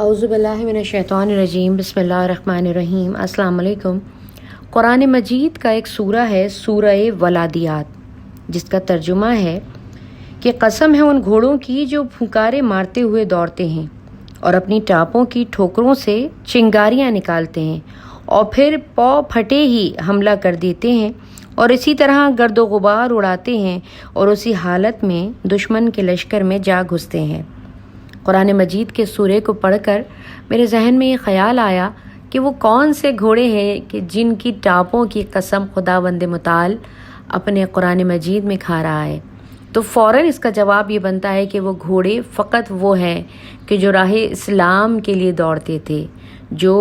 اعوذ باللہ من الشیطان الرجیم بسم اللہ الرحمن الرحیم السلام علیکم۔ قرآن مجید کا ایک سورہ ہے سورہ ولادیات، جس کا ترجمہ ہے کہ قسم ہے ان گھوڑوں کی جو پھنکارے مارتے ہوئے دوڑتے ہیں اور اپنی ٹاپوں کی ٹھوکروں سے چنگاریاں نکالتے ہیں اور پھر پاؤں پھٹے ہی حملہ کر دیتے ہیں اور اسی طرح گرد و غبار اڑاتے ہیں اور اسی حالت میں دشمن کے لشکر میں جا گھستے ہیں۔ قرآن مجید کے سورے کو پڑھ کر میرے ذہن میں یہ خیال آیا کہ وہ کون سے گھوڑے ہیں کہ جن کی ٹاپوں کی قسم خداوند متعال اپنے قرآن مجید میں کھا رہا ہے، تو فوراً اس کا جواب یہ بنتا ہے کہ وہ گھوڑے فقط وہ ہیں کہ جو راہ اسلام کے لیے دوڑتے تھے، جو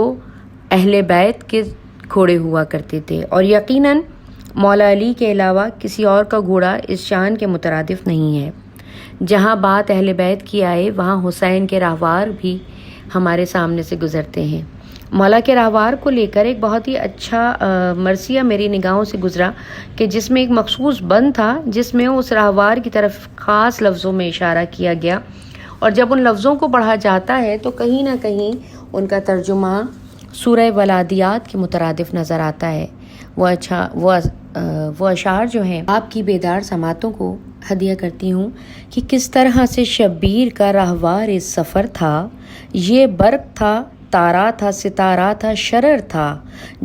اہل بیت کے گھوڑے ہوا کرتے تھے، اور یقیناً مولا علی کے علاوہ کسی اور کا گھوڑا اس شان کے مترادف نہیں ہے۔ جہاں بات اہل بیت کی آئے وہاں حسین کے راہوار بھی ہمارے سامنے سے گزرتے ہیں۔ مولا کے راہوار کو لے کر ایک بہت ہی اچھا مرثیہ میری نگاہوں سے گزرا کہ جس میں ایک مخصوص بند تھا جس میں اس راہوار کی طرف خاص لفظوں میں اشارہ کیا گیا، اور جب ان لفظوں کو پڑھا جاتا ہے تو کہیں نہ کہیں ان کا ترجمہ سورہ ولادیات کے مترادف نظر آتا ہے۔ وہ اشعار جو ہیں آپ کی بیدار سماعتوں کو ہدیہ کرتی ہوں کہ کس طرح سے شبیر کا راہوار اس سفر تھا، یہ برق تھا، تارا تھا، ستارہ تھا، شرر تھا،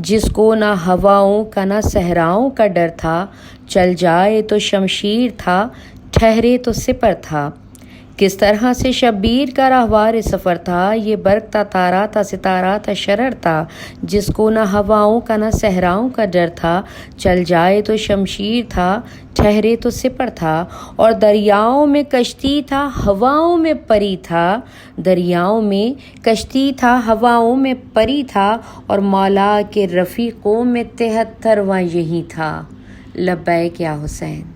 جس کو نہ ہواؤں کا نہ صحراؤں کا ڈر تھا، چل جائے تو شمشیر تھا، ٹھہرے تو سپر تھا۔ کس طرح سے شبیر کا راہوار سفر تھا، یہ برق تھا، تارا تھا، ستارہ تھا، شرر تھا، جس کو نہ ہواؤں کا نہ صحراؤں کا ڈر تھا، چل جائے تو شمشیر تھا، ٹھہرے تو سپر تھا۔ اور دریاؤں میں کشتی تھا، ہواؤں میں پری تھا، دریاؤں میں کشتی تھا، ہواؤں میں پری تھا، اور مولا کے رفیقوں میں 73واں یہی تھا۔ لبیک یا حسین۔